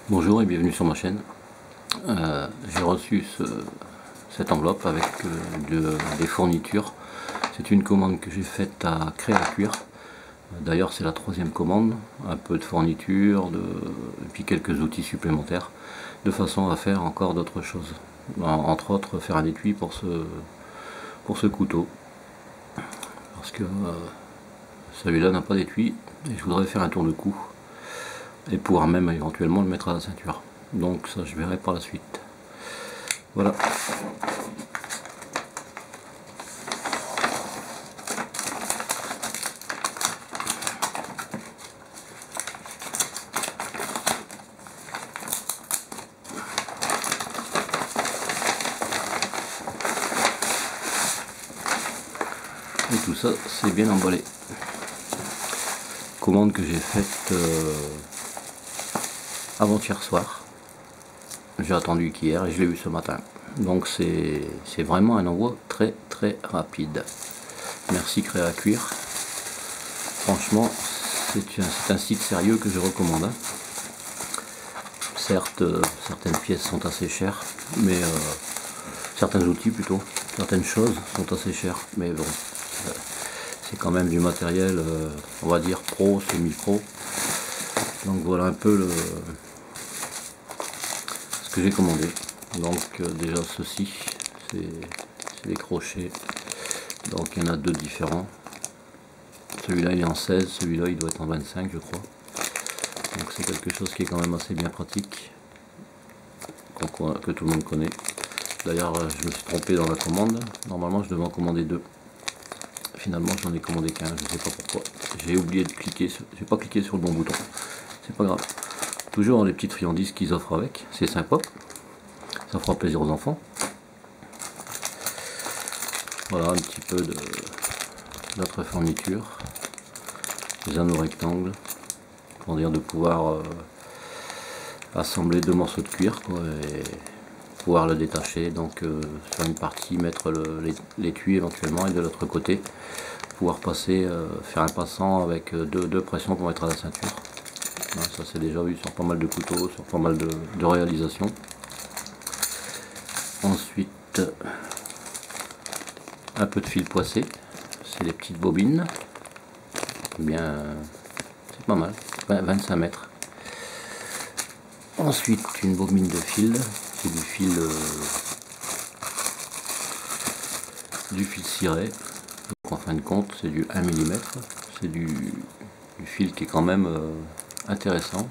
Bonjour et bienvenue sur ma chaîne. J'ai reçu cette enveloppe avec des fournitures. C'est une commande que j'ai faite à Créacuir. D'ailleurs c'est la troisième commande, un peu de fournitures, et puis quelques outils supplémentaires, de façon à faire encore d'autres choses. Entre autres faire un étui pour ce couteau. Parce que celui-là n'a pas d'étui et je voudrais faire un tour de cou. Et pouvoir même éventuellement le mettre à la ceinture. Donc ça je verrai par la suite. Voilà. Et tout ça c'est bien emballé. Commande que j'ai faite avant-hier soir. J'ai attendu qu'hier et je l'ai eu ce matin. Donc c'est vraiment un envoi très rapide. Merci Créacuir. Franchement, c'est un site sérieux que je recommande. Certes, certaines pièces sont assez chères, mais certains outils plutôt, certaines choses sont assez chères, mais bon, c'est quand même du matériel, on va dire pro, semi-pro. Donc voilà un peu ce que j'ai commandé. Donc déjà ceci, c'est des crochets. Donc il y en a deux différents. Celui-là il est en 16, celui-là il doit être en 25 je crois. Donc c'est quelque chose qui est quand même assez bien pratique, que tout le monde connaît. D'ailleurs je me suis trompé dans la commande, normalement je devais en commander deux. Finalement j'en ai commandé qu'un, je ne sais pas pourquoi. J'ai oublié de cliquer, j'ai pas cliqué sur le bon bouton. C'est pas grave. Toujours les petites friandises qu'ils offrent avec, c'est sympa. Ça fera plaisir aux enfants. Voilà un petit peu d'autres fournitures. Des anneaux rectangles. Pour dire de pouvoir assembler deux morceaux de cuir quoi, et pouvoir le détacher. Donc sur une partie mettre l'étui éventuellement et de l'autre côté pouvoir passer, faire un passant avec deux pressions pour mettre à la ceinture. Ça c'est déjà vu sur pas mal de couteaux, sur pas mal de réalisations. Ensuite un peu de fil poissé, c'est les petites bobines, bien c'est pas mal, 25 mètres. Ensuite une bobine de fil, c'est du fil ciré. Donc en fin de compte c'est du 1 mm, c'est du fil qui est quand même intéressant.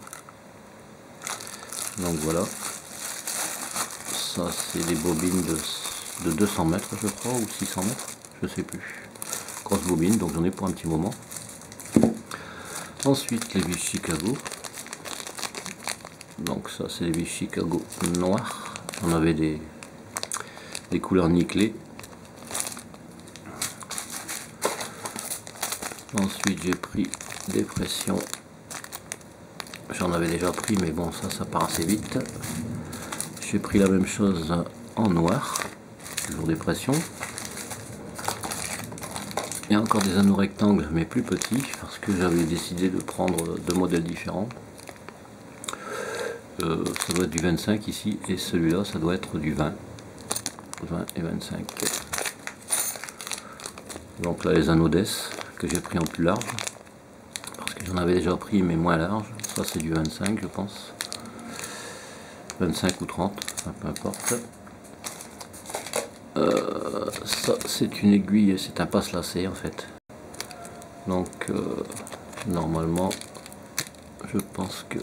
Donc voilà, ça c'est des bobines de 200 mètres je crois, ou 600 mètres, je sais plus. Grosse bobine, donc j'en ai pour un petit moment. Ensuite les vis Chicago. Donc ça c'est les vis Chicago noires. On avait des couleurs nickelées. Ensuite j'ai pris des pressions. J'en avais déjà pris mais bon ça part assez vite. J'ai pris la même chose en noir. Toujours des pressions. Il y a encore des anneaux rectangles mais plus petits parce que j'avais décidé de prendre deux modèles différents. Ça doit être du 25 ici et celui-là ça doit être du 20 et 25. Donc là les anneaux d'S que j'ai pris en plus large parce que j'en avais déjà pris mais moins large. Ça c'est du 25 je pense, 25 ou 30, enfin, peu importe. Ça c'est une aiguille, c'est un passe lacet en fait. Donc normalement je pense que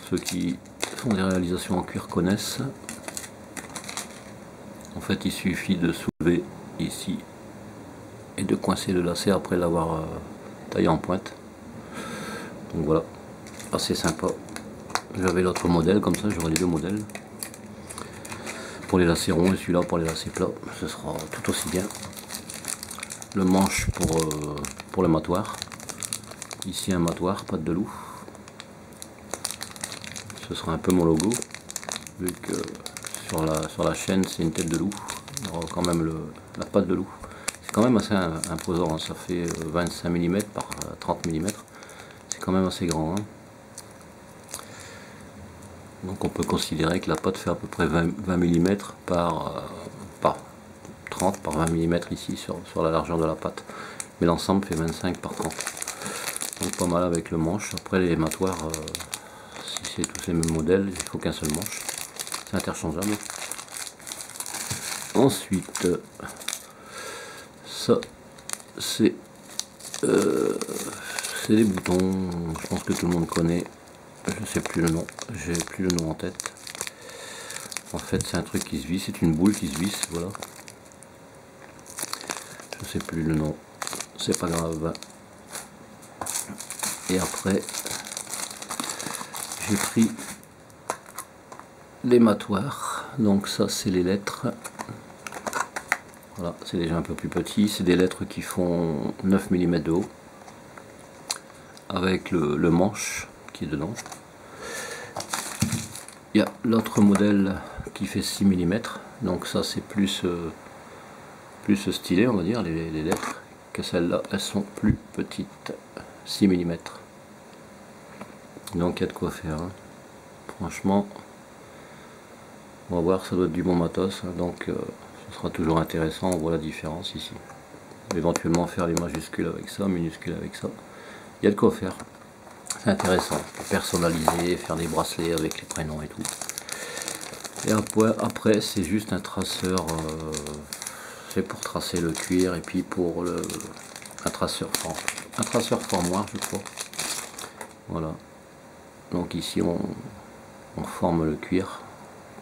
ceux qui font des réalisations en cuir connaissent. En fait il suffit de soulever ici et de coincer le lacet après l'avoir taillé en pointe. Donc voilà, assez sympa. J'avais l'autre modèle, comme ça j'aurai les deux modèles. Pour les lacets ronds et celui-là pour les lacets plats, ce sera tout aussi bien. Le manche pour le matoir. Ici un matoir, patte de loup. Ce sera un peu mon logo, vu que sur la chaîne c'est une tête de loup. Il y aura quand même la patte de loup. C'est quand même assez imposant, hein. Ça fait 25 mm par 30 mm. C'est quand même assez grand. Hein. Donc on peut considérer que la pâte fait à peu près 20 mm par 30 par 20 mm ici sur la largeur de la pâte. Mais l'ensemble fait 25 par 30. Donc pas mal avec le manche. Après les matoirs, si c'est tous les mêmes modèles, il faut qu'un seul manche. C'est interchangeable. Ensuite, ça c'est des boutons, je pense que tout le monde connaît. Je sais plus le nom, j'ai plus le nom en tête. En fait c'est un truc qui se visse, c'est une boule qui se visse, voilà. Je sais plus le nom, c'est pas grave. Et après j'ai pris les matoirs, donc ça c'est les lettres. Voilà, c'est déjà un peu plus petit, c'est des lettres qui font 9 mm de haut, avec le manche qui est dedans. Il y a l'autre modèle qui fait 6 mm, donc ça c'est plus stylé, on va dire, les lettres, que celles-là, elles sont plus petites, 6 mm. Donc il y a de quoi faire, hein. Franchement, on va voir, ça doit être du bon matos, hein, donc ce sera toujours intéressant, on voit la différence ici. Éventuellement faire les majuscules avec ça, minuscules avec ça, il y a de quoi faire. C'est intéressant, personnaliser, faire des bracelets avec les prénoms et tout. Et après c'est juste un traceur, c'est pour tracer le cuir et puis pour un traceur formoir je crois. Voilà. Donc ici on forme le cuir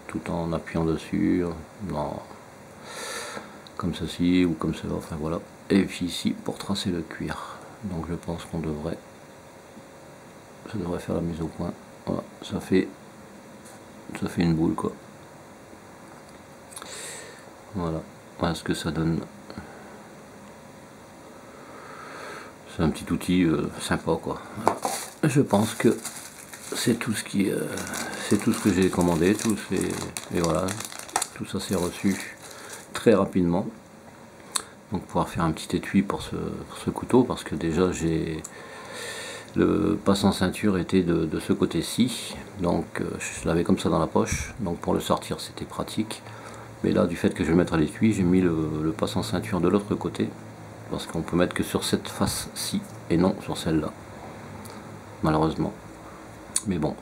tout en appuyant dessus, comme ceci ou comme cela, enfin voilà. Et puis ici pour tracer le cuir. Donc je pense qu'on devrait faire la mise au point. Voilà, ça fait une boule quoi. Voilà ce que ça donne. C'est un petit outil sympa quoi. Voilà. Je pense que c'est tout ce que j'ai commandé, et voilà, tout ça c'est reçu très rapidement. Donc pouvoir faire un petit étui pour ce couteau, parce que déjà j'ai le passant ceinture était de ce côté-ci, donc je l'avais comme ça dans la poche, donc pour le sortir c'était pratique. Mais là, du fait que je vais le mettre à l'étui, j'ai mis le passant ceinture de l'autre côté, parce qu'on peut mettre que sur cette face-ci et non sur celle-là, malheureusement. Mais bon,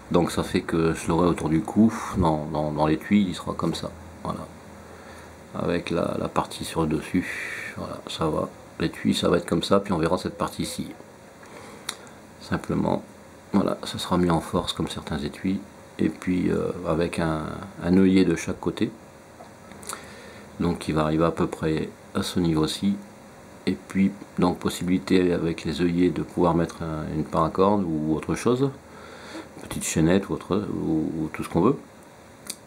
donc ça fait que je l'aurai autour du cou, dans l'étui il sera comme ça, voilà, avec la partie sur le dessus. Voilà, ça va, l'étui ça va être comme ça, puis on verra cette partie ici. Simplement, voilà, ça sera mis en force comme certains étuis, et puis avec un œillet de chaque côté, donc qui va arriver à peu près à ce niveau-ci. Et puis donc possibilité avec les œillets de pouvoir mettre une paracorde ou autre chose, petite chaînette ou tout ce qu'on veut.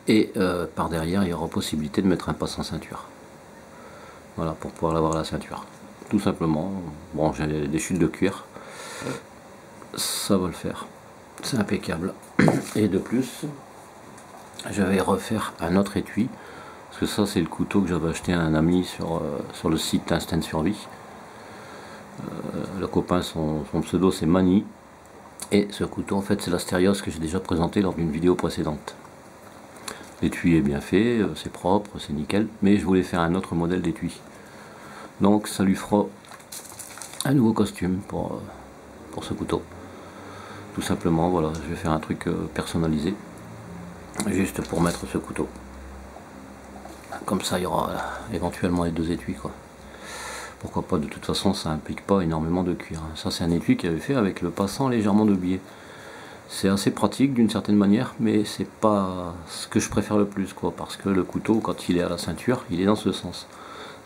Et par derrière il y aura possibilité de mettre un passant ceinture, voilà, pour pouvoir l'avoir à la ceinture, tout simplement. Bon, j'ai des chutes de cuir, ça va le faire, c'est impeccable. Et de plus je vais refaire un autre étui, parce que ça c'est le couteau que j'avais acheté à un ami sur le site Instinct Survie. Le copain, son pseudo c'est Mani, et ce couteau en fait c'est l'Astérios que j'ai déjà présenté lors d'une vidéo précédente. L'étui est bien fait, c'est propre, c'est nickel, mais je voulais faire un autre modèle d'étui, donc ça lui fera un nouveau costume pour ce couteau, tout simplement. Voilà, je vais faire un truc personnalisé juste pour mettre ce couteau, comme ça il y aura éventuellement les deux étuis quoi. Pourquoi pas, de toute façon ça implique pas énormément de cuir. Ça c'est un étui qu'il avait fait avec le passant légèrement de biais. C'est assez pratique d'une certaine manière, mais c'est pas ce que je préfère le plus quoi, parce que le couteau quand il est à la ceinture, il est dans ce sens.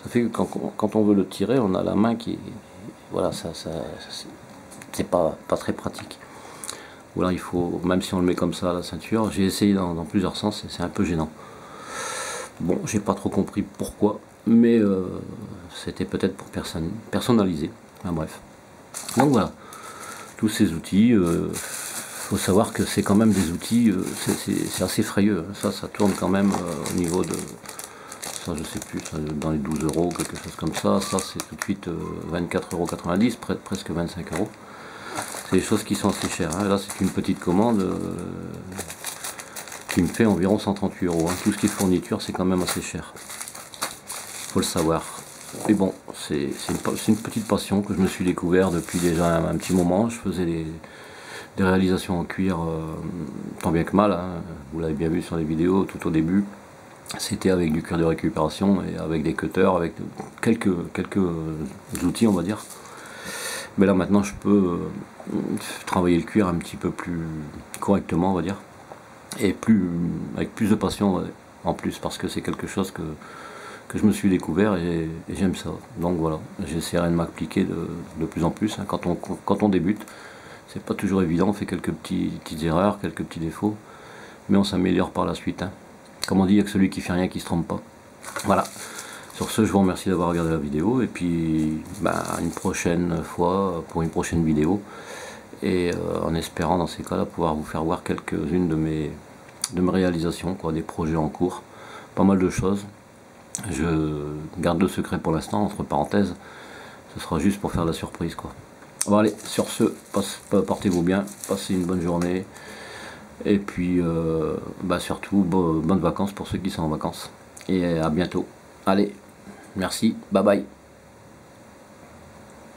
Ça fait que quand on veut le tirer, on a la main qui, voilà, c'est pas très pratique. Voilà, il faut, même si on le met comme ça à la ceinture, j'ai essayé dans plusieurs sens et c'est un peu gênant. Bon, j'ai pas trop compris pourquoi, mais c'était peut-être pour personnaliser. Enfin, bref. Donc voilà, tous ces outils, faut savoir que c'est quand même des outils, c'est assez frayeux. Ça tourne quand même au niveau de, ça je sais plus, ça, dans les 12 €, quelque chose comme ça. Ça c'est tout de suite 24,90 €, presque 25 €. C'est des choses qui sont assez chères, hein. Là c'est une petite commande, qui me fait environ 138 €. Hein. Tout ce qui est fourniture, c'est quand même assez cher. Faut le savoir. Mais bon, c'est une petite passion que je me suis découvert depuis déjà un petit moment. Je faisais des réalisations en cuir tant bien que mal. Hein. Vous l'avez bien vu sur les vidéos tout au début. C'était avec du cuir de récupération et avec des cutters, avec quelques outils, on va dire. Mais là maintenant, je peux travailler le cuir un petit peu plus correctement, on va dire, et avec plus de passion en plus, parce que c'est quelque chose que je me suis découvert et j'aime ça. Donc voilà, j'essaierai de m'appliquer de plus en plus. Hein. Quand on débute, c'est pas toujours évident, on fait quelques petites erreurs, quelques petits défauts, mais on s'améliore par la suite. Hein. Comme on dit, il n'y a que celui qui fait rien qui se trompe pas. Voilà. Sur ce, je vous remercie d'avoir regardé la vidéo, et puis une prochaine fois pour une prochaine vidéo, et en espérant dans ces cas-là pouvoir vous faire voir quelques-unes de mes réalisations, quoi, des projets en cours, pas mal de choses. Je garde le secret pour l'instant, entre parenthèses, ce sera juste pour faire la surprise, quoi. Bon allez, sur ce, portez-vous bien, passez une bonne journée, et puis surtout bonnes vacances pour ceux qui sont en vacances, et à bientôt. Allez, merci, bye bye.